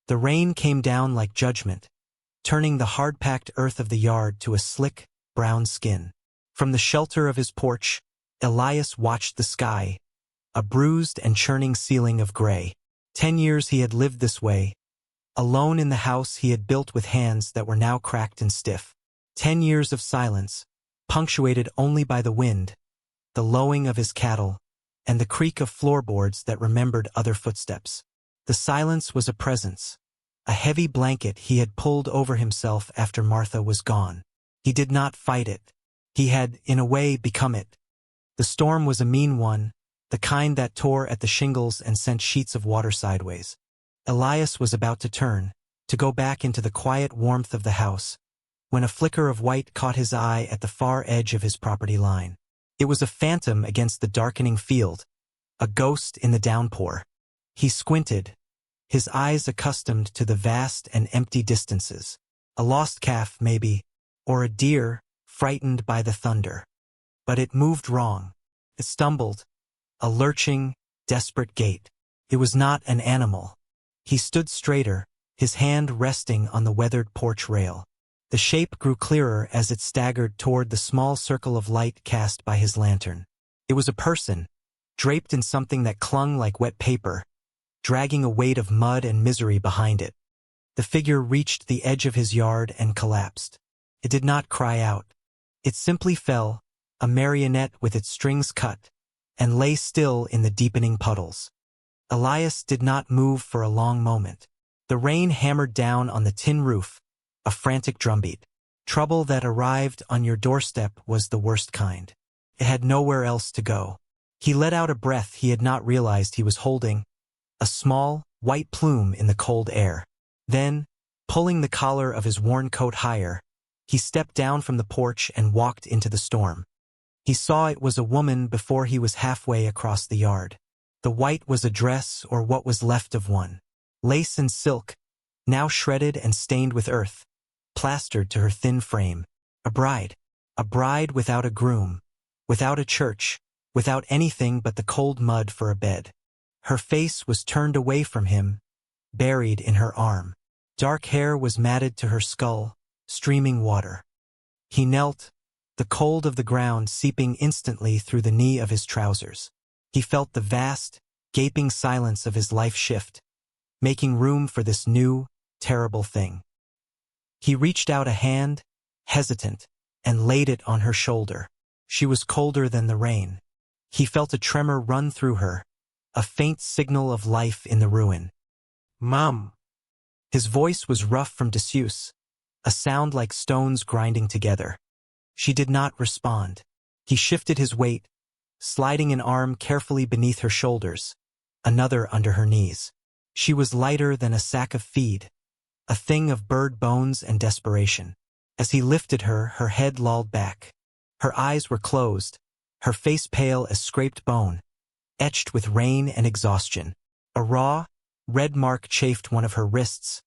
The rain came down like judgment, turning the hard-packed earth of the yard to a slick, brown skin. From the shelter of his porch, Elias watched the sky, a bruised and churning ceiling of gray. 10 years he had lived this way, alone in the house he had built with hands that were now cracked and stiff. 10 years of silence, punctuated only by the wind, the lowing of his cattle, and the creak of floorboards that remembered other footsteps. The silence was a presence, a heavy blanket he had pulled over himself after Martha was gone. He did not fight it. He had, in a way, become it. The storm was a mean one, the kind that tore at the shingles and sent sheets of water sideways. Elias was about to turn, to go back into the quiet warmth of the house, when a flicker of white caught his eye at the far edge of his property line. It was a phantom against the darkening field, a ghost in the downpour. He squinted, his eyes accustomed to the vast and empty distances. A lost calf, maybe, or a deer, frightened by the thunder. But it moved wrong. It stumbled, a lurching, desperate gait. It was not an animal. He stood straighter, his hand resting on the weathered porch rail. The shape grew clearer as it staggered toward the small circle of light cast by his lantern. It was a person, draped in something that clung like wet paper, dragging a weight of mud and misery behind it. The figure reached the edge of his yard and collapsed. It did not cry out. It simply fell, a marionette with its strings cut, and lay still in the deepening puddles. Elias did not move for a long moment. The rain hammered down on the tin roof, a frantic drumbeat. Trouble that arrived on your doorstep was the worst kind. It had nowhere else to go. He let out a breath he had not realized he was holding, a small, white plume in the cold air. Then, pulling the collar of his worn coat higher, he stepped down from the porch and walked into the storm. He saw it was a woman before he was halfway across the yard. The white was a dress or what was left of one. Lace and silk, now shredded and stained with earth, plastered to her thin frame. A bride without a groom, without a church, without anything but the cold mud for a bed. Her face was turned away from him, buried in her arm. Dark hair was matted to her skull, streaming water. He knelt, the cold of the ground seeping instantly through the knee of his trousers. He felt the vast, gaping silence of his life shift, making room for this new, terrible thing. He reached out a hand, hesitant, and laid it on her shoulder. She was colder than the rain. He felt a tremor run through her, a faint signal of life in the ruin. "Mom." His voice was rough from disuse, a sound like stones grinding together. She did not respond. He shifted his weight, sliding an arm carefully beneath her shoulders, another under her knees. She was lighter than a sack of feed, a thing of bird bones and desperation. As he lifted her, her head lolled back. Her eyes were closed, her face pale as scraped bone, etched with rain and exhaustion. A raw, red mark chafed one of her wrists,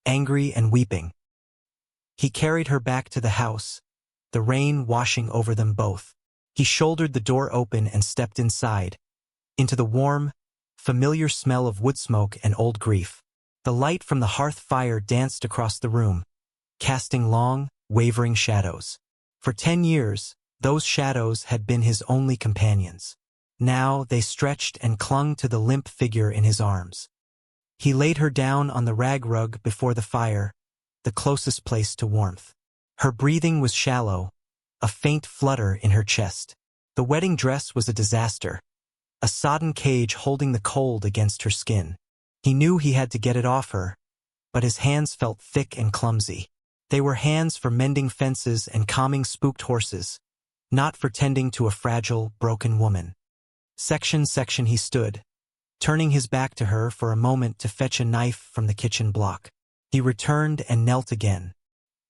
angry and weeping. He carried her back to the house, the rain washing over them both. He shouldered the door open and stepped inside, into the warm, familiar smell of wood smoke and old grief. The light from the hearth fire danced across the room, casting long, wavering shadows. For 10 years, those shadows had been his only companions. Now they stretched and clung to the limp figure in his arms. He laid her down on the rag rug before the fire, the closest place to warmth. Her breathing was shallow, a faint flutter in her chest. The wedding dress was a disaster, a sodden cage holding the cold against her skin. He knew he had to get it off her, but his hands felt thick and clumsy. They were hands for mending fences and calming spooked horses, not for tending to a fragile, broken woman. Section he stood, turning his back to her for a moment to fetch a knife from the kitchen block. He returned and knelt again.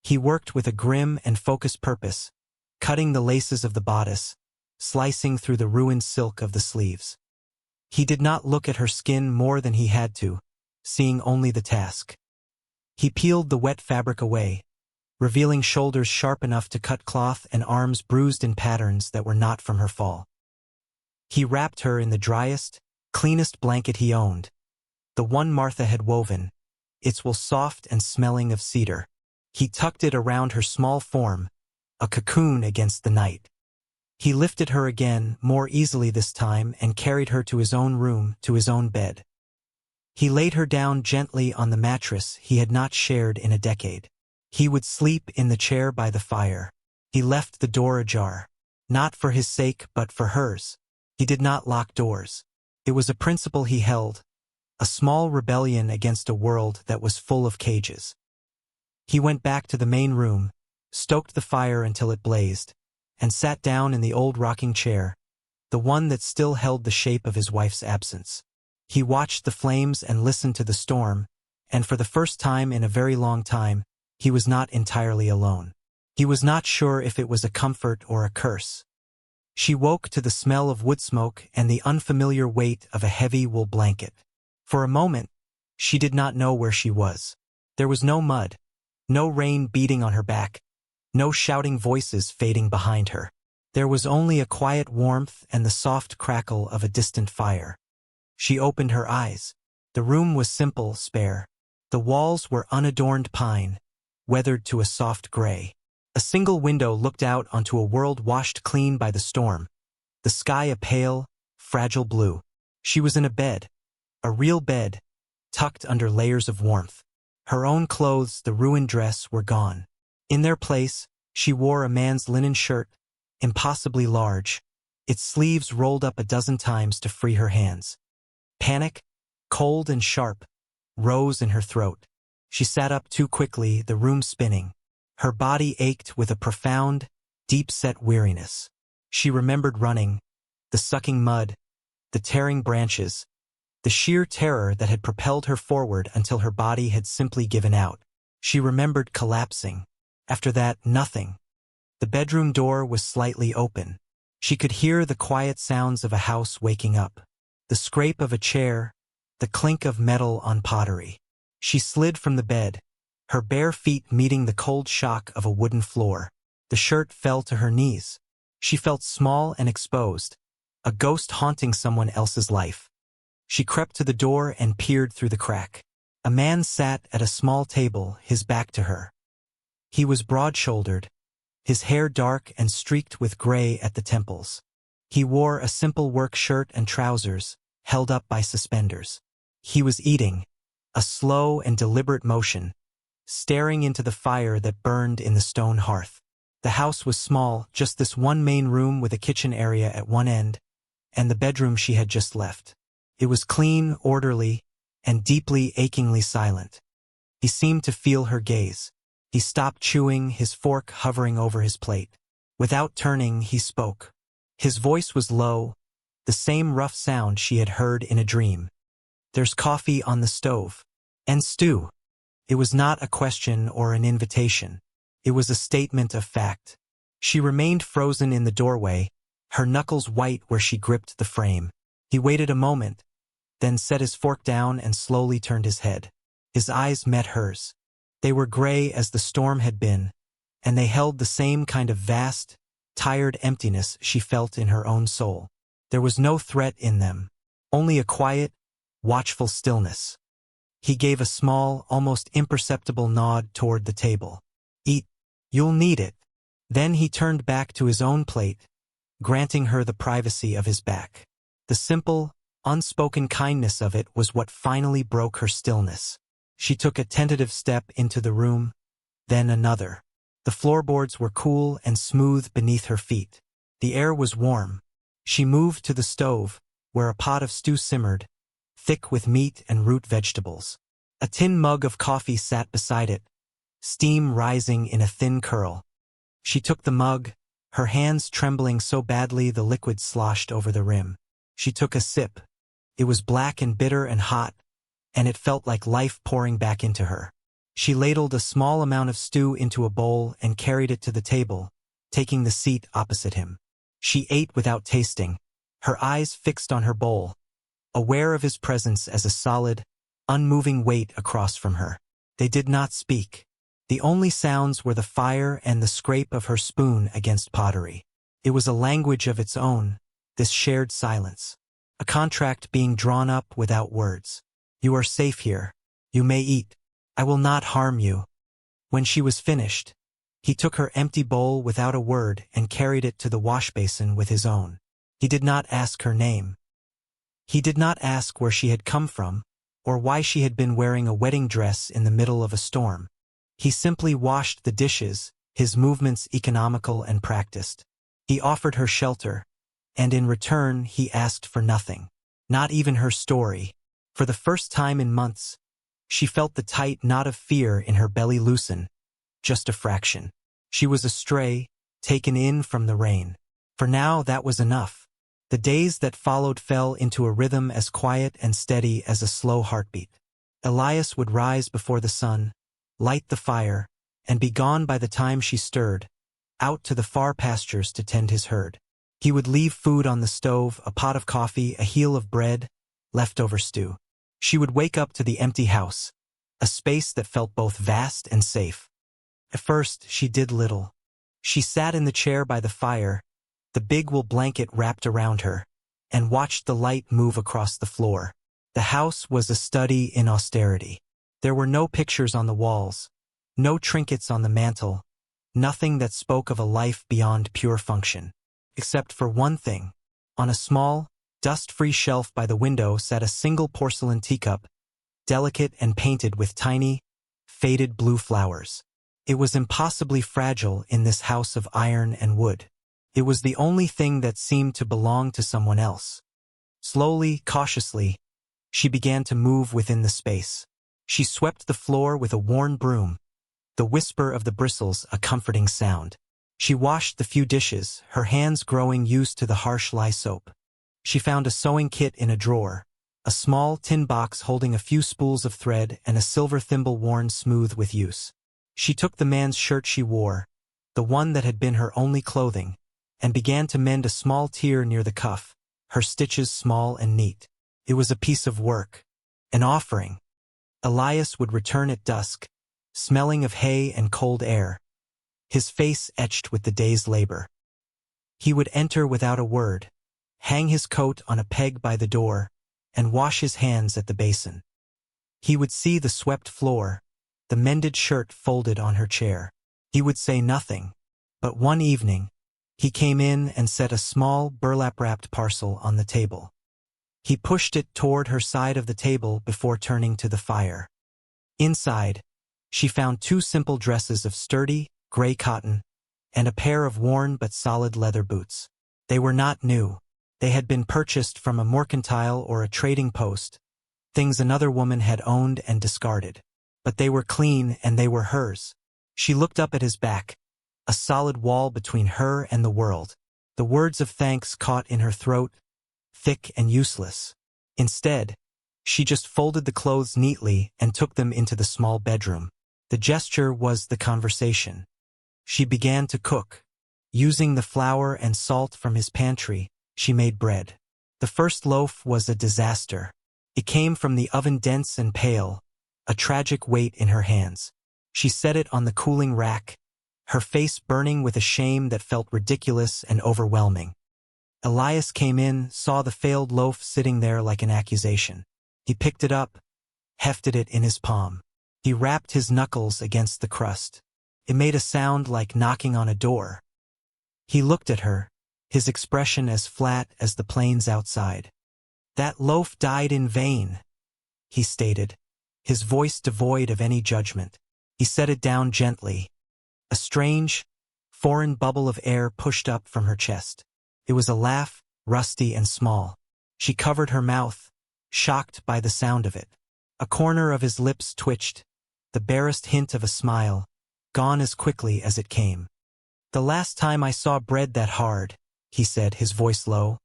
He worked with a grim and focused purpose, cutting the laces of the bodice, slicing through the ruined silk of the sleeves. He did not look at her skin more than he had to, seeing only the task. He peeled the wet fabric away, revealing shoulders sharp enough to cut cloth and arms bruised in patterns that were not from her fall. He wrapped her in the driest, cleanest blanket he owned, the one Martha had woven, its wool soft and smelling of cedar. He tucked it around her small form, a cocoon against the night. He lifted her again, more easily this time, and carried her to his own room, to his own bed. He laid her down gently on the mattress he had not shared in a decade. He would sleep in the chair by the fire. He left the door ajar. Not for his sake, but for hers. He did not lock doors. It was a principle he held, a small rebellion against a world that was full of cages. He went back to the main room, stoked the fire until it blazed, and sat down in the old rocking chair, the one that still held the shape of his wife's absence. He watched the flames and listened to the storm, and for the first time in a very long time, he was not entirely alone. He was not sure if it was a comfort or a curse. She woke to the smell of wood smoke and the unfamiliar weight of a heavy wool blanket. For a moment, she did not know where she was. There was no mud, no rain beating on her back, no shouting voices fading behind her. There was only a quiet warmth and the soft crackle of a distant fire. She opened her eyes. The room was simple, spare. The walls were unadorned pine, weathered to a soft gray. A single window looked out onto a world washed clean by the storm, the sky a pale, fragile blue. She was in a bed, a real bed, tucked under layers of warmth. Her own clothes, the ruined dress, were gone. In their place, she wore a man's linen shirt, impossibly large, its sleeves rolled up a dozen times to free her hands. Panic, cold and sharp, rose in her throat. She sat up too quickly, the room spinning. Her body ached with a profound, deep-set weariness. She remembered running, the sucking mud, the tearing branches, the sheer terror that had propelled her forward until her body had simply given out. She remembered collapsing. After that, nothing. The bedroom door was slightly open. She could hear the quiet sounds of a house waking up. The scrape of a chair, the clink of metal on pottery. She slid from the bed, her bare feet meeting the cold shock of a wooden floor. The shirt fell to her knees. She felt small and exposed, a ghost haunting someone else's life. She crept to the door and peered through the crack. A man sat at a small table, his back to her. He was broad-shouldered, his hair dark and streaked with gray at the temples. He wore a simple work shirt and trousers, held up by suspenders. He was eating, a slow and deliberate motion, staring into the fire that burned in the stone hearth. The house was small, just this one main room with a kitchen area at one end, and the bedroom she had just left. It was clean, orderly, and deeply, achingly silent. He seemed to feel her gaze. He stopped chewing, his fork hovering over his plate. Without turning, he spoke. His voice was low, the same rough sound she had heard in a dream. "There's coffee on the stove. And stew." It was not a question or an invitation. It was a statement of fact. She remained frozen in the doorway, her knuckles white where she gripped the frame. He waited a moment, then set his fork down and slowly turned his head. His eyes met hers. They were gray as the storm had been, and they held the same kind of vast, tired emptiness she felt in her own soul. There was no threat in them, only a quiet, watchful stillness. He gave a small, almost imperceptible nod toward the table. "Eat. You'll need it." Then he turned back to his own plate, granting her the privacy of his back. The simple, unspoken kindness of it was what finally broke her stillness. She took a tentative step into the room, then another. The floorboards were cool and smooth beneath her feet. The air was warm. She moved to the stove, where a pot of stew simmered, thick with meat and root vegetables. A tin mug of coffee sat beside it, steam rising in a thin curl. She took the mug, her hands trembling so badly the liquid sloshed over the rim. She took a sip. It was black and bitter and hot, and it felt like life pouring back into her. She ladled a small amount of stew into a bowl and carried it to the table, taking the seat opposite him. She ate without tasting, her eyes fixed on her bowl, aware of his presence as a solid, unmoving weight across from her. They did not speak. The only sounds were the fire and the scrape of her spoon against pottery. It was a language of its own, this shared silence. A contract being drawn up without words. "You are safe here. You may eat." I will not harm you." When she was finished, he took her empty bowl without a word and carried it to the wash basin with his own. He did not ask her name. He did not ask where she had come from, or why she had been wearing a wedding dress in the middle of a storm. He simply washed the dishes, his movements economical and practiced. He offered her shelter, and in return he asked for nothing. Not even her story. For the first time in months, she felt the tight knot of fear in her belly loosen, just a fraction. She was a stray, taken in from the rain. For now that was enough. The days that followed fell into a rhythm as quiet and steady as a slow heartbeat. Elias would rise before the sun, light the fire, and be gone by the time she stirred, out to the far pastures to tend his herd. He would leave food on the stove, a pot of coffee, a heel of bread, leftover stew. She would wake up to the empty house, a space that felt both vast and safe. At first, she did little. She sat in the chair by the fire, the big wool blanket wrapped around her, and watched the light move across the floor. The house was a study in austerity. There were no pictures on the walls, no trinkets on the mantel, nothing that spoke of a life beyond pure function. Except for one thing. On a small, dust-free shelf by the window sat a single porcelain teacup, delicate and painted with tiny, faded blue flowers. It was impossibly fragile in this house of iron and wood. It was the only thing that seemed to belong to someone else. Slowly, cautiously, she began to move within the space. She swept the floor with a worn broom, the whisper of the bristles a comforting sound. She washed the few dishes, her hands growing used to the harsh lye soap. She found a sewing kit in a drawer, a small tin box holding a few spools of thread and a silver thimble worn smooth with use. She took the man's shirt she wore, the one that had been her only clothing, and began to mend a small tear near the cuff, her stitches small and neat. It was a piece of work, an offering. Elias would return at dusk, smelling of hay and cold air, his face etched with the day's labor. He would enter without a word, hang his coat on a peg by the door, and wash his hands at the basin. He would see the swept floor, the mended shirt folded on her chair. He would say nothing, but one evening, he came in and set a small burlap-wrapped parcel on the table. He pushed it toward her side of the table before turning to the fire. Inside, she found 2 simple dresses of sturdy, gray cotton, and a pair of worn but solid leather boots. They were not new. They had been purchased from a mercantile or a trading post, things another woman had owned and discarded. But they were clean and they were hers. She looked up at his back, a solid wall between her and the world. The words of thanks caught in her throat, thick and useless. Instead, she just folded the clothes neatly and took them into the small bedroom. The gesture was the conversation. She began to cook. Using the flour and salt from his pantry, she made bread. The first loaf was a disaster. It came from the oven dense and pale, a tragic weight in her hands. She set it on the cooling rack, her face burning with a shame that felt ridiculous and overwhelming. Elias came in, saw the failed loaf sitting there like an accusation. He picked it up, hefted it in his palm. He rapped his knuckles against the crust. It made a sound like knocking on a door. He looked at her, his expression as flat as the plains outside. "That loaf died in vain," he stated, his voice devoid of any judgment. He set it down gently. A strange, foreign bubble of air pushed up from her chest. It was a laugh, rusty and small. She covered her mouth, shocked by the sound of it. A corner of his lips twitched, the barest hint of a smile, gone as quickly as it came. "The last time I saw bread that hard," he said, his voice low,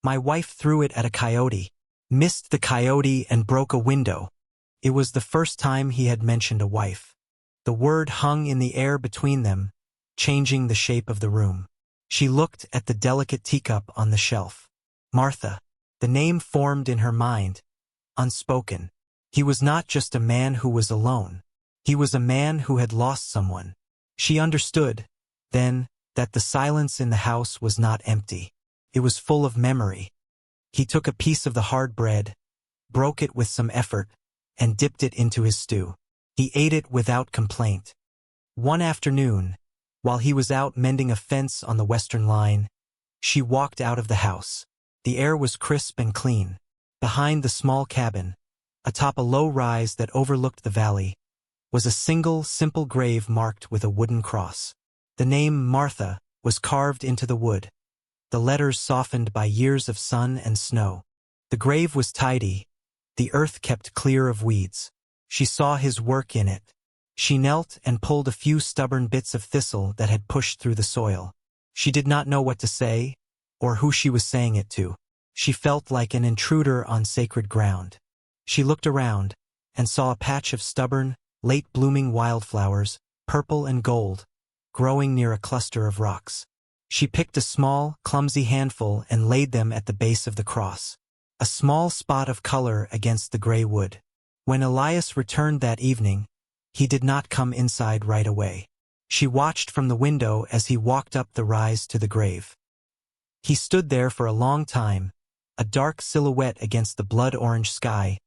"my wife threw it at a coyote, missed the coyote and broke a window." It was the first time he had mentioned a wife. The word hung in the air between them, changing the shape of the room. She looked at the delicate teacup on the shelf. Martha. The name formed in her mind, unspoken. He was not just a man who was alone. He was a man who had lost someone. She understood, then, that the silence in the house was not empty. It was full of memory. He took a piece of the hard bread, broke it with some effort, and dipped it into his stew. He ate it without complaint. One afternoon, while he was out mending a fence on the western line, she walked out of the house. The air was crisp and clean. Behind the small cabin, atop a low rise that overlooked the valley, was a single, simple grave marked with a wooden cross. The name Martha was carved into the wood, the letters softened by years of sun and snow. The grave was tidy, the earth kept clear of weeds. She saw his work in it. She knelt and pulled a few stubborn bits of thistle that had pushed through the soil. She did not know what to say, or who she was saying it to. She felt like an intruder on sacred ground. She looked around, and saw a patch of stubborn, late-blooming wildflowers, purple and gold, growing near a cluster of rocks. She picked a small, clumsy handful and laid them at the base of the cross, a small spot of color against the gray wood. When Elias returned that evening, he did not come inside right away. She watched from the window as he walked up the rise to the grave. He stood there for a long time, a dark silhouette against the blood-orange sky,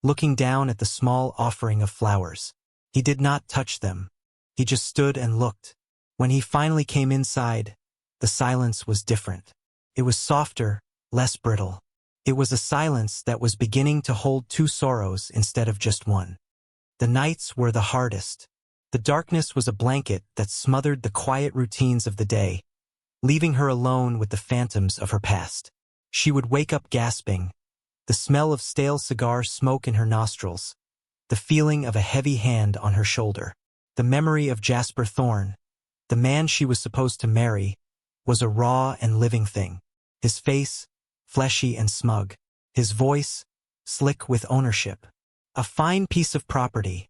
looking down at the small offering of flowers. He did not touch them. He just stood and looked. When he finally came inside, the silence was different. It was softer, less brittle. It was a silence that was beginning to hold two sorrows instead of just one. The nights were the hardest. The darkness was a blanket that smothered the quiet routines of the day, leaving her alone with the phantoms of her past. She would wake up gasping, the smell of stale cigar smoke in her nostrils, the feeling of a heavy hand on her shoulder. The memory of Jasper Thorne, the man she was supposed to marry, was a raw and living thing. His face, fleshy and smug. His voice, slick with ownership. A fine piece of property,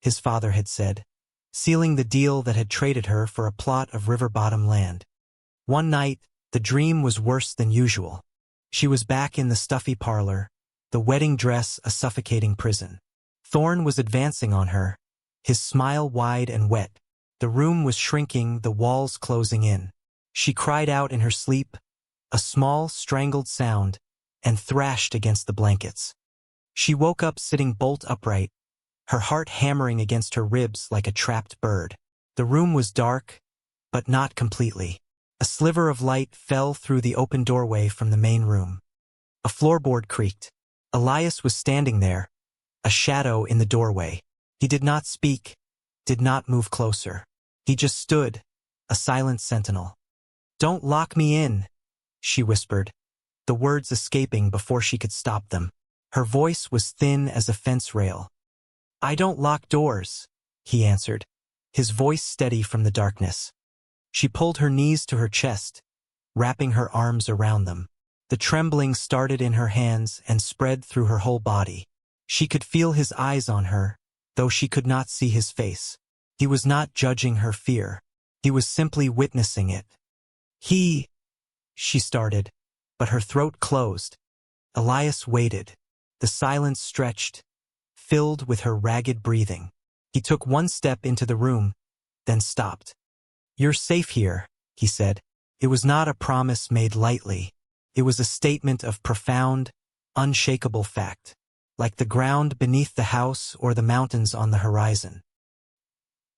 his father had said, sealing the deal that had traded her for a plot of river-bottom land. One night, the dream was worse than usual. She was back in the stuffy parlor, the wedding dress a suffocating prison. Thorne was advancing on her, his smile wide and wet. The room was shrinking, the walls closing in. She cried out in her sleep, a small, strangled sound, and thrashed against the blankets. She woke up sitting bolt upright, her heart hammering against her ribs like a trapped bird. The room was dark, but not completely. A sliver of light fell through the open doorway from the main room. A floorboard creaked. Elias was standing there, a shadow in the doorway. He did not speak, did not move closer. He just stood, a silent sentinel. "Don't lock me in," she whispered, the words escaping before she could stop them. Her voice was thin as a fence rail. "I don't lock doors," he answered, his voice steady from the darkness. She pulled her knees to her chest, wrapping her arms around them. The trembling started in her hands and spread through her whole body. She could feel his eyes on her, though she could not see his face. He was not judging her fear. He was simply witnessing it. She started, but her throat closed. Elias waited. The silence stretched, filled with her ragged breathing. He took one step into the room, then stopped. "You're safe here," he said. It was not a promise made lightly. It was a statement of profound, unshakable fact, like the ground beneath the house or the mountains on the horizon.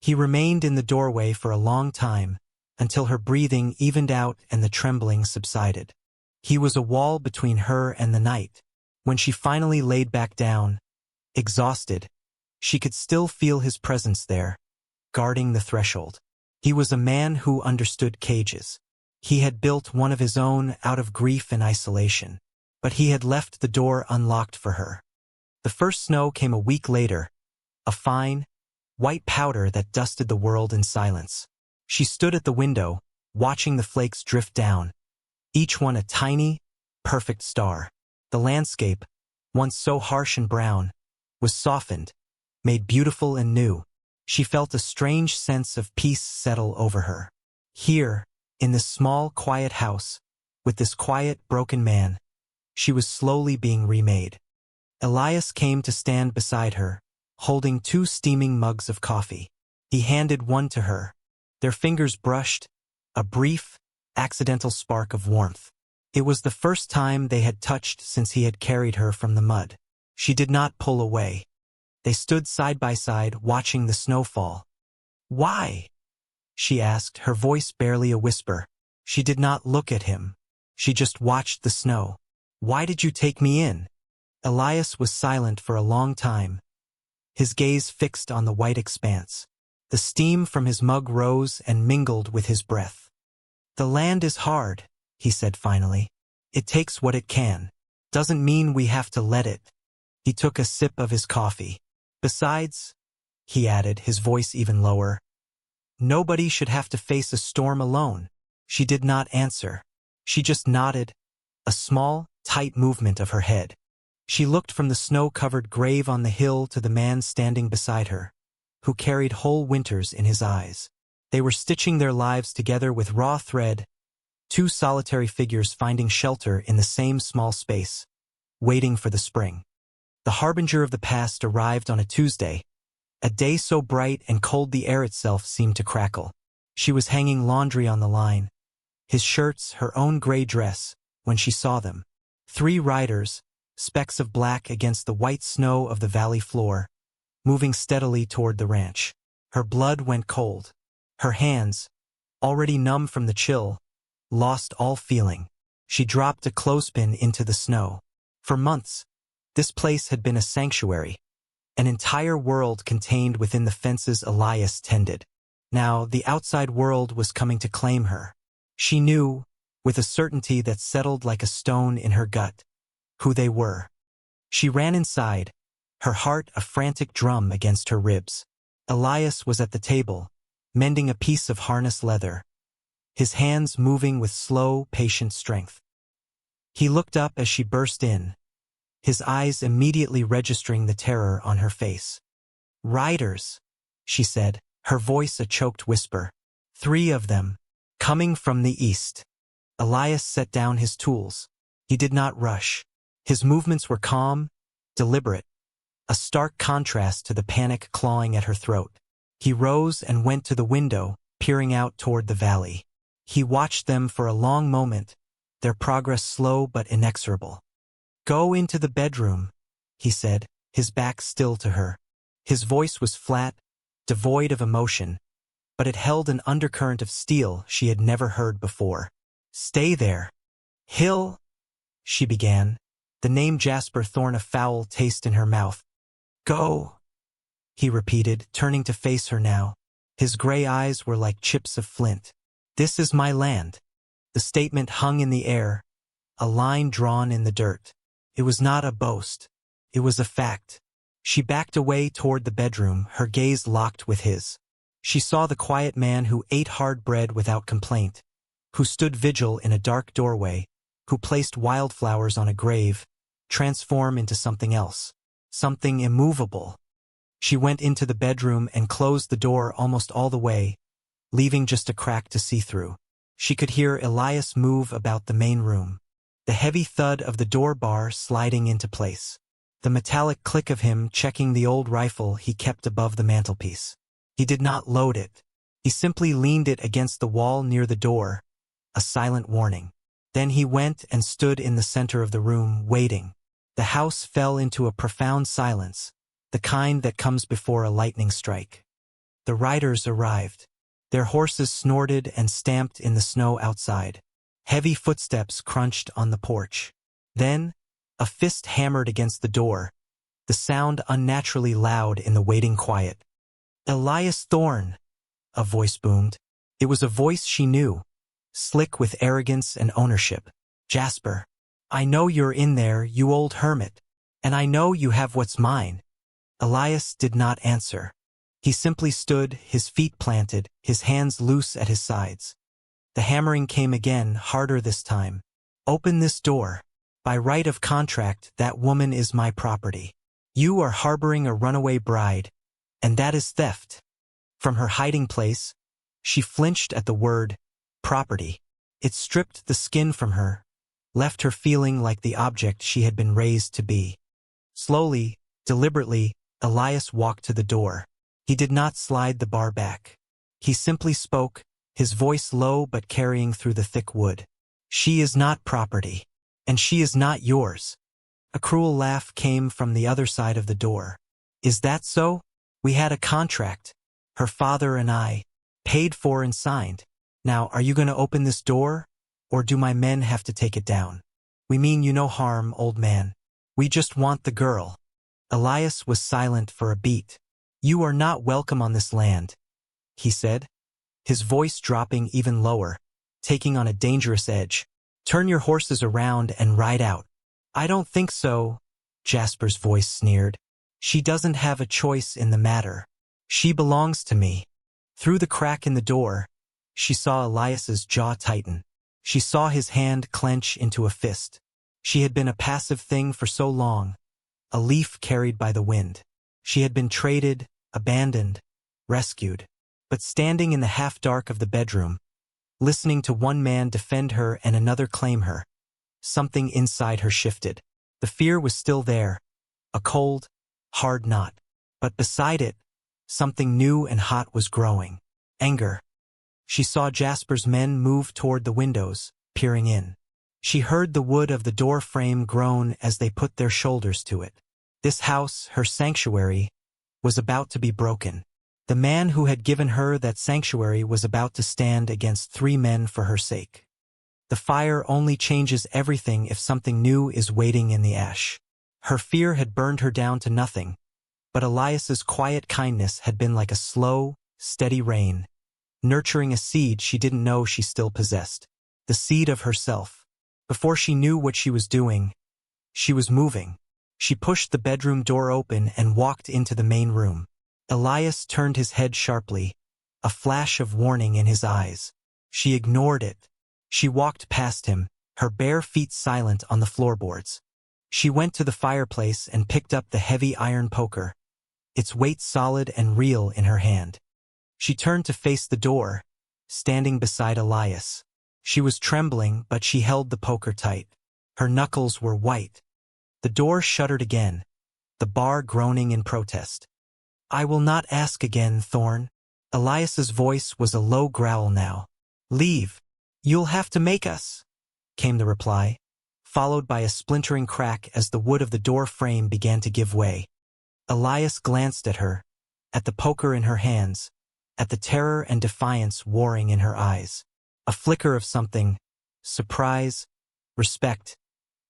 He remained in the doorway for a long time, until her breathing evened out and the trembling subsided. He was a wall between her and the night. When she finally laid back down, exhausted, she could still feel his presence there, guarding the threshold. He was a man who understood cages. He had built one of his own out of grief and isolation, but he had left the door unlocked for her. The first snow came a week later, a fine, white powder that dusted the world in silence. She stood at the window, watching the flakes drift down, each one a tiny, perfect star. The landscape, once so harsh and brown, was softened, made beautiful and new. She felt a strange sense of peace settle over her. Here, in this small, quiet house, with this quiet, broken man, she was slowly being remade. Elias came to stand beside her, holding 2 steaming mugs of coffee. He handed one to her. Their fingers brushed, a brief, accidental spark of warmth. It was the first time they had touched since he had carried her from the mud. She did not pull away. They stood side by side, watching the snow fall. "Why?" she asked, her voice barely a whisper. She did not look at him. She just watched the snow. "Why did you take me in?" Elias was silent for a long time, his gaze fixed on the white expanse. The steam from his mug rose and mingled with his breath. "The land is hard," he said finally. "It takes what it can. Doesn't mean we have to let it." He took a sip of his coffee. "Besides," he added, his voice even lower, "nobody should have to face a storm alone." She did not answer. She just nodded, a small, tight movement of her head. She looked from the snow-covered grave on the hill to the man standing beside her, who carried whole winters in his eyes. They were stitching their lives together with raw thread, two solitary figures finding shelter in the same small space, waiting for the spring. The harbinger of the past arrived on a Tuesday, a day so bright and cold the air itself seemed to crackle. She was hanging laundry on the line, his shirts, her own gray dress, when she saw them. 3 riders, specks of black against the white snow of the valley floor, moving steadily toward the ranch. Her blood went cold. Her hands, already numb from the chill, lost all feeling. She dropped a clothespin into the snow. For months, this place had been a sanctuary, an entire world contained within the fences Elias tended. Now the outside world was coming to claim her. She knew, with a certainty that settled like a stone in her gut, who they were. She ran inside, her heart a frantic drum against her ribs. Elias was at the table, mending a piece of harness leather, his hands moving with slow, patient strength. He looked up as she burst in, his eyes immediately registering the terror on her face. "Riders," she said, her voice a choked whisper. 3 of them, coming from the east. Elias set down his tools. He did not rush. His movements were calm, deliberate, a stark contrast to the panic clawing at her throat. He rose and went to the window, peering out toward the valley. He watched them for a long moment, their progress slow but inexorable. "Go into the bedroom," he said, his back still to her. His voice was flat, devoid of emotion, but it held an undercurrent of steel she had never heard before. "Stay there." "Hill," she began, the name Jasper Thorne a foul taste in her mouth. "Go," he repeated, turning to face her now. His gray eyes were like chips of flint. "This is my land." The statement hung in the air, a line drawn in the dirt. It was not a boast. It was a fact. She backed away toward the bedroom, her gaze locked with his. She saw the quiet man who ate hard bread without complaint, who stood vigil in a dark doorway, who placed wildflowers on a grave, transform into something else, something immovable. She went into the bedroom and closed the door almost all the way, leaving just a crack to see through. She could hear Elias move about the main room, the heavy thud of the door bar sliding into place, the metallic click of him checking the old rifle he kept above the mantelpiece. He did not load it. He simply leaned it against the wall near the door, a silent warning. Then he went and stood in the center of the room, waiting. The house fell into a profound silence, the kind that comes before a lightning strike. The riders arrived. Their horses snorted and stamped in the snow outside. Heavy footsteps crunched on the porch. Then, a fist hammered against the door, the sound unnaturally loud in the waiting quiet. "Elias Thorne," a voice boomed. It was a voice she knew, slick with arrogance and ownership. "Jasper, I know you're in there, you old hermit, and I know you have what's mine." Elias did not answer. He simply stood, his feet planted, his hands loose at his sides. The hammering came again, harder this time. "Open this door. By right of contract, that woman is my property. You are harboring a runaway bride, and that is theft." From her hiding place, she flinched at the word, property. It stripped the skin from her, left her feeling like the object she had been raised to be. Slowly, deliberately, Elias walked to the door. He did not slide the bar back. He simply spoke, his voice low but carrying through the thick wood. "She is not property, and she is not yours." A cruel laugh came from the other side of the door. Is that so? We had a contract. Her father and I. Paid for and signed. Now, are you going to open this door? Or do my men have to take it down? We mean you no harm, old man. We just want the girl. Elias was silent for a beat. You are not welcome on this land, he said, his voice dropping even lower, taking on a dangerous edge. Turn your horses around and ride out. I don't think so, Jasper's voice sneered. She doesn't have a choice in the matter. She belongs to me. Through the crack in the door, she saw Elias's jaw tighten. She saw his hand clench into a fist. She had been a passive thing for so long, a leaf carried by the wind. She had been traded, abandoned, rescued. But standing in the half-dark of the bedroom, listening to one man defend her and another claim her, something inside her shifted. The fear was still there, a cold, hard knot. But beside it, something new and hot was growing. Anger. She saw Jasper's men move toward the windows, peering in. She heard the wood of the door frame groan as they put their shoulders to it. This house, her sanctuary, was about to be broken. The man who had given her that sanctuary was about to stand against 3 men for her sake. The fire only changes everything if something new is waiting in the ash. Her fear had burned her down to nothing, but Elias's quiet kindness had been like a slow, steady rain, nurturing a seed she didn't know she still possessed, the seed of herself. Before she knew what she was doing, she was moving. She pushed the bedroom door open and walked into the main room. Elias turned his head sharply, a flash of warning in his eyes. She ignored it. She walked past him, her bare feet silent on the floorboards. She went to the fireplace and picked up the heavy iron poker, its weight solid and real in her hand. She turned to face the door, standing beside Elias. She was trembling, but she held the poker tight. Her knuckles were white. The door shuddered again, the bar groaning in protest. I will not ask again, Thorn. Elias's voice was a low growl now. Leave. You'll have to make us, came the reply, followed by a splintering crack as the wood of the door frame began to give way. Elias glanced at her, at the poker in her hands, at the terror and defiance warring in her eyes. A flicker of something, surprise, respect,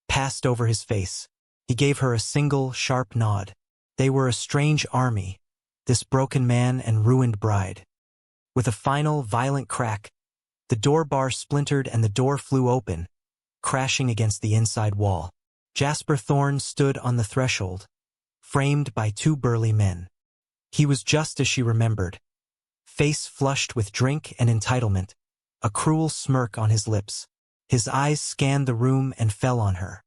passed over his face. He gave her a single, sharp nod. They were a strange army, this broken man and ruined bride. With a final, violent crack, the door bar splintered and the door flew open, crashing against the inside wall. Jasper Thorne stood on the threshold, framed by 2 burly men. He was just as she remembered, face flushed with drink and entitlement, a cruel smirk on his lips. His eyes scanned the room and fell on her.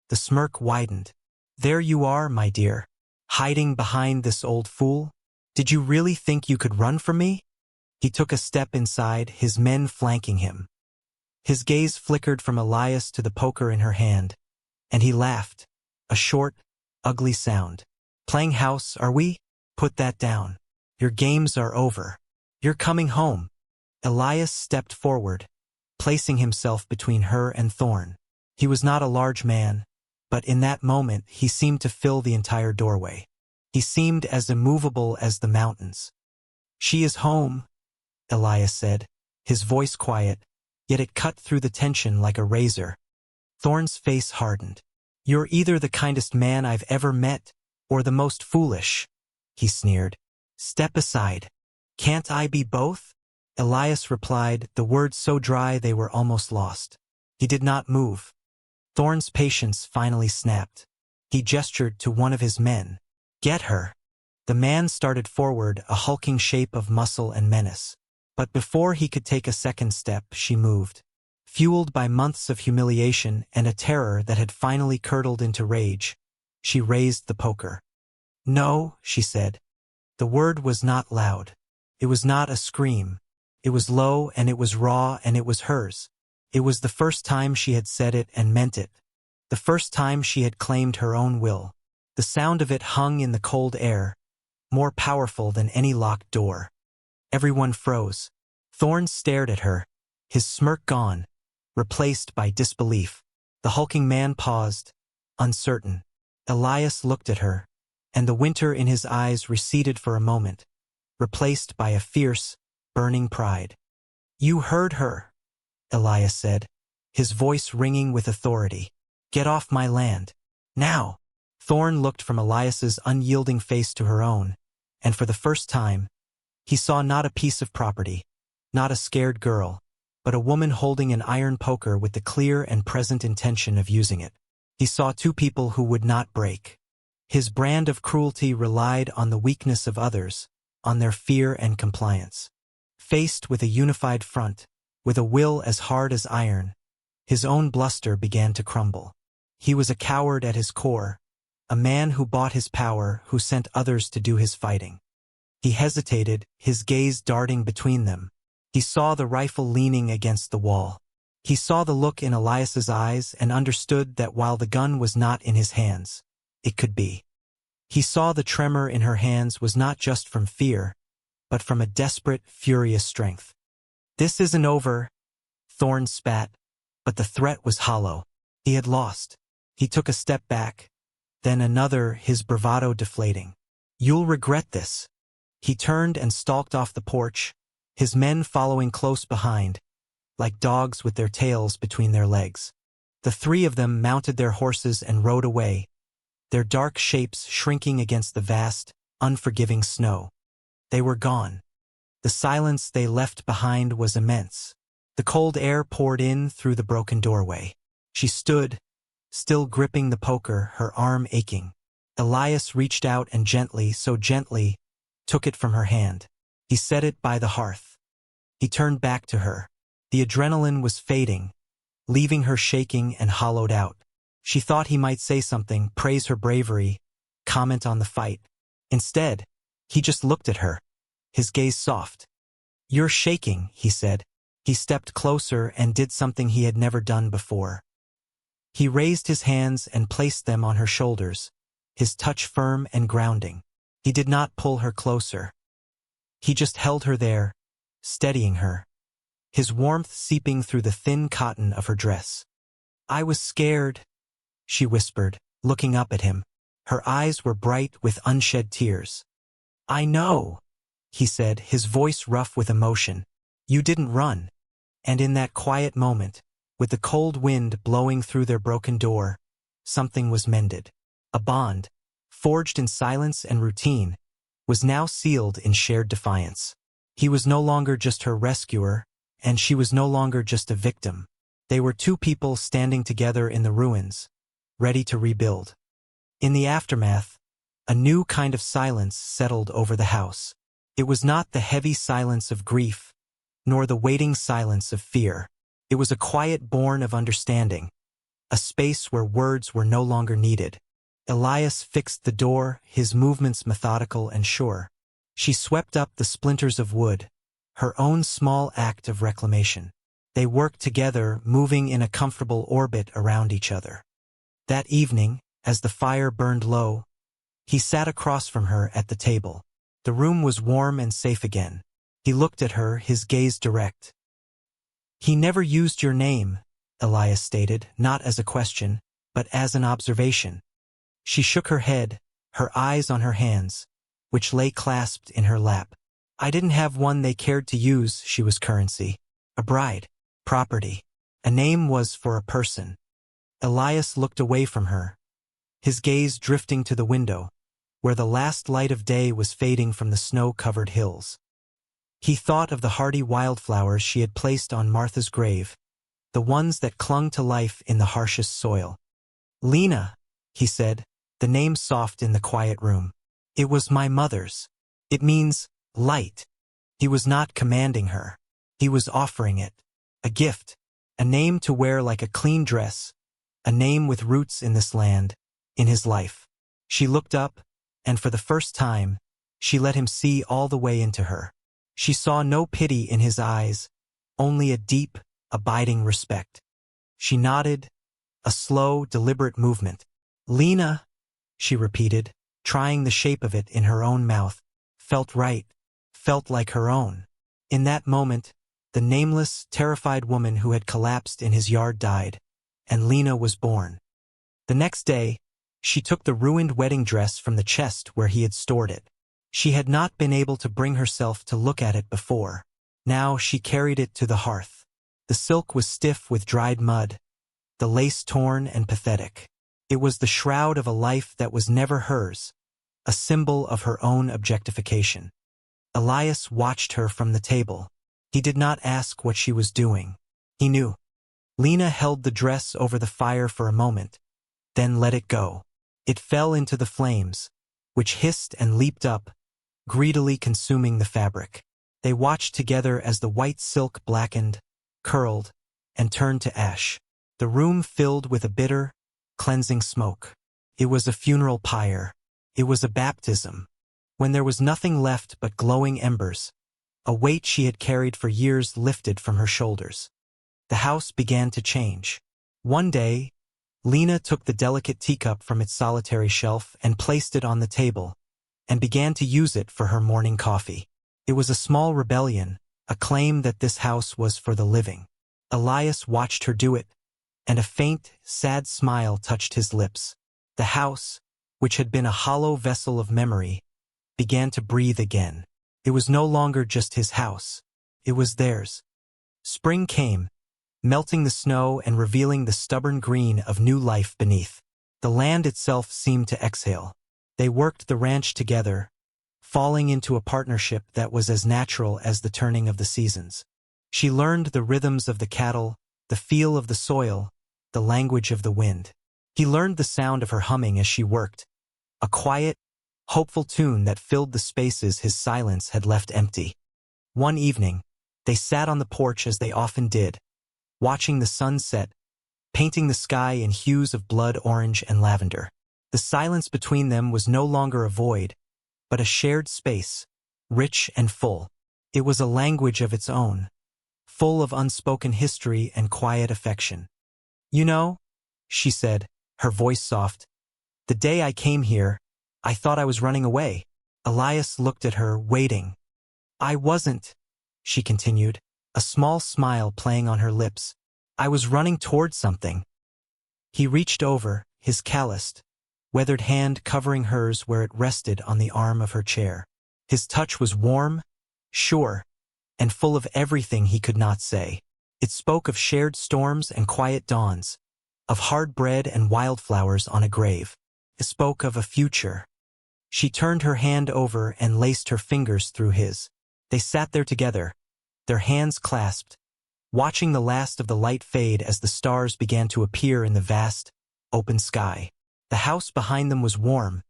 The smirk widened. There you are, my dear, hiding behind this old fool? Did you really think you could run from me? He took a step inside, his men flanking him. His gaze flickered from Elias to the poker in her hand, and he laughed, a short, ugly sound. Playing house, are we? Put that down. Your games are over. You're coming home. Elias stepped forward, placing himself between her and Thorn. He was not a large man, but in that moment he seemed to fill the entire doorway. He seemed as immovable as the mountains. She is home, Elias said, his voice quiet, yet it cut through the tension like a razor. Thorn's face hardened. You're either the kindest man I've ever met, or the most foolish, he sneered. Step aside. Can't I be both? Elias replied, the words so dry they were almost lost. He did not move. Thorn's patience finally snapped. He gestured to one of his men. Get her. The man started forward, a hulking shape of muscle and menace. But before he could take a second step, she moved. Fueled by months of humiliation and a terror that had finally curdled into rage, she raised the poker. No, she said. The word was not loud. It was not a scream. It was low and it was raw and it was hers. It was the first time she had said it and meant it. The first time she had claimed her own will. The sound of it hung in the cold air, more powerful than any locked door. Everyone froze. Thorne stared at her, his smirk gone, replaced by disbelief. The hulking man paused, uncertain. Elias looked at her, and the winter in his eyes receded for a moment, replaced by a fierce, burning pride. "You heard her," Elias said, his voice ringing with authority. "Get off my land. Now!" Thorn looked from Elias's unyielding face to her own, and for the first time, he saw not a piece of property, not a scared girl, but a woman holding an iron poker with the clear and present intention of using it. He saw two people who would not break. His brand of cruelty relied on the weakness of others, on their fear and compliance. Faced with a unified front, with a will as hard as iron, his own bluster began to crumble. He was a coward at his core, a man who bought his power, who sent others to do his fighting. He hesitated, his gaze darting between them. He saw the rifle leaning against the wall. He saw the look in Elias's eyes and understood that while the gun was not in his hands, it could be. He saw the tremor in her hands was not just from fear, but from a desperate, furious strength. "This isn't over," Thorn spat, but the threat was hollow. He had lost. He took a step back, then another, his bravado deflating. "You'll regret this." He turned and stalked off the porch, his men following close behind, like dogs with their tails between their legs. The three of them mounted their horses and rode away, their dark shapes shrinking against the vast, unforgiving snow. They were gone. The silence they left behind was immense. The cold air poured in through the broken doorway. She stood, still gripping the poker, her arm aching. Elias reached out and gently, so gently, took it from her hand. He set it by the hearth. He turned back to her. The adrenaline was fading, leaving her shaking and hollowed out. She thought he might say something, praise her bravery, comment on the fight. Instead, he just looked at her, his gaze soft. "You're shaking," he said. He stepped closer and did something he had never done before. He raised his hands and placed them on her shoulders, his touch firm and grounding. He did not pull her closer. He just held her there, steadying her, his warmth seeping through the thin cotton of her dress. "I was scared," she whispered, looking up at him. Her eyes were bright with unshed tears. "I know," he said, his voice rough with emotion. "You didn't run." And in that quiet moment, with the cold wind blowing through their broken door, something was mended. A bond, forged in silence and routine, was now sealed in shared defiance. He was no longer just her rescuer, and she was no longer just a victim. They were two people standing together in the ruins, ready to rebuild. In the aftermath, a new kind of silence settled over the house. It was not the heavy silence of grief, nor the waiting silence of fear. It was a quiet born of understanding, a space where words were no longer needed. Elias fixed the door, his movements methodical and sure. She swept up the splinters of wood, her own small act of reclamation. They worked together, moving in a comfortable orbit around each other. That evening, as the fire burned low, he sat across from her at the table. The room was warm and safe again. He looked at her, his gaze direct. "He never used your name," Elias stated, not as a question, but as an observation. She shook her head, her eyes on her hands, which lay clasped in her lap. "I didn't have one they cared to use," she was currency. A bride, property. A name was for a person. Elias looked away from her, his gaze drifting to the window, where the last light of day was fading from the snow-covered hills. He thought of the hardy wildflowers she had placed on Martha's grave, the ones that clung to life in the harshest soil. "Lena," he said, the name soft in the quiet room. "It was my mother's. It means light." He was not commanding her. He was offering it. A gift. A name to wear like a clean dress. A name with roots in this land, in his life. She looked up, and for the first time, she let him see all the way into her. She saw no pity in his eyes, only a deep, abiding respect. She nodded, a slow, deliberate movement. "Lena," she repeated, trying the shape of it in her own mouth. Felt right, felt like her own. In that moment, the nameless, terrified woman who had collapsed in his yard died, and Lena was born. The next day, She took the ruined wedding dress from the chest where he had stored it. She had not been able to bring herself to look at it before. Now she carried it to the hearth. The silk was stiff with dried mud, the lace torn and pathetic. It was the shroud of a life that was never hers, a symbol of her own objectification. Elias watched her from the table. He did not ask what she was doing. He knew. Lena held the dress over the fire for a moment, then let it go. It fell into the flames, which hissed and leaped up, greedily consuming the fabric. They watched together as the white silk blackened, curled, and turned to ash. The room filled with a bitter, cleansing smoke. It was a funeral pyre. It was a baptism. When there was nothing left but glowing embers, a weight she had carried for years lifted from her shoulders. The house began to change. One day, Lena took the delicate teacup from its solitary shelf and placed it on the table, and began to use it for her morning coffee. It was a small rebellion, a claim that this house was for the living. Elias watched her do it, and a faint, sad smile touched his lips. The house, which had been a hollow vessel of memory, began to breathe again. It was no longer just his house. It was theirs. Spring came, melting the snow and revealing the stubborn green of new life beneath. The land itself seemed to exhale. They worked the ranch together, falling into a partnership that was as natural as the turning of the seasons. She learned the rhythms of the cattle, the feel of the soil, the language of the wind. He learned the sound of her humming as she worked, a quiet, hopeful tune that filled the spaces his silence had left empty. One evening, they sat on the porch as they often did, watching the sun set, painting the sky in hues of blood orange and lavender. The silence between them was no longer a void, but a shared space, rich and full. It was a language of its own, full of unspoken history and quiet affection. "You know," she said, her voice soft, "the day I came here, I thought I was running away." Elias looked at her, waiting. "I wasn't," she continued, a small smile playing on her lips. "I was running towards something." He reached over, his calloused, weathered hand covering hers where it rested on the arm of her chair. His touch was warm, sure, and full of everything he could not say. It spoke of shared storms and quiet dawns, of hard bread and wildflowers on a grave. It spoke of a future. She turned her hand over and laced her fingers through his. They sat there together, their hands clasped, watching the last of the light fade as the stars began to appear in the vast, open sky. The house behind them was warm,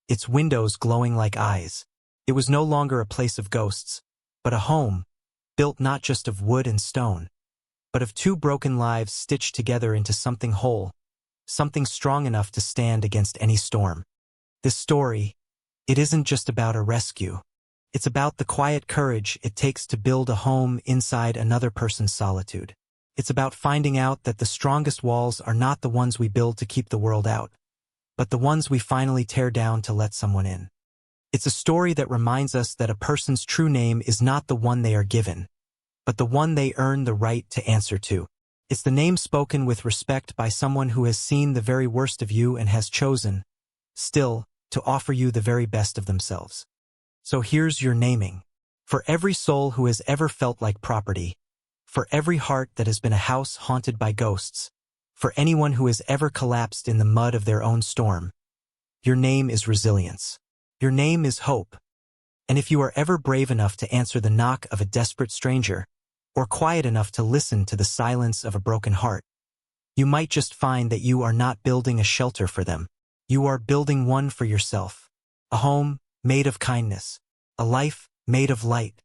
its windows glowing like eyes. It was no longer a place of ghosts, but a home, built not just of wood and stone, but of two broken lives stitched together into something whole, something strong enough to stand against any storm. This story, it isn't just about a rescue. It's about the quiet courage it takes to build a home inside another person's solitude. It's about finding out that the strongest walls are not the ones we build to keep the world out, but the ones we finally tear down to let someone in. It's a story that reminds us that a person's true name is not the one they are given, but the one they earn the right to answer to. It's the name spoken with respect by someone who has seen the very worst of you and has chosen, still, to offer you the very best of themselves. So here's your naming. For every soul who has ever felt like property, for every heart that has been a house haunted by ghosts, for anyone who has ever collapsed in the mud of their own storm, your name is resilience. Your name is hope. And if you are ever brave enough to answer the knock of a desperate stranger, or quiet enough to listen to the silence of a broken heart, you might just find that you are not building a shelter for them. You are building one for yourself. A home made of kindness. A life made of light.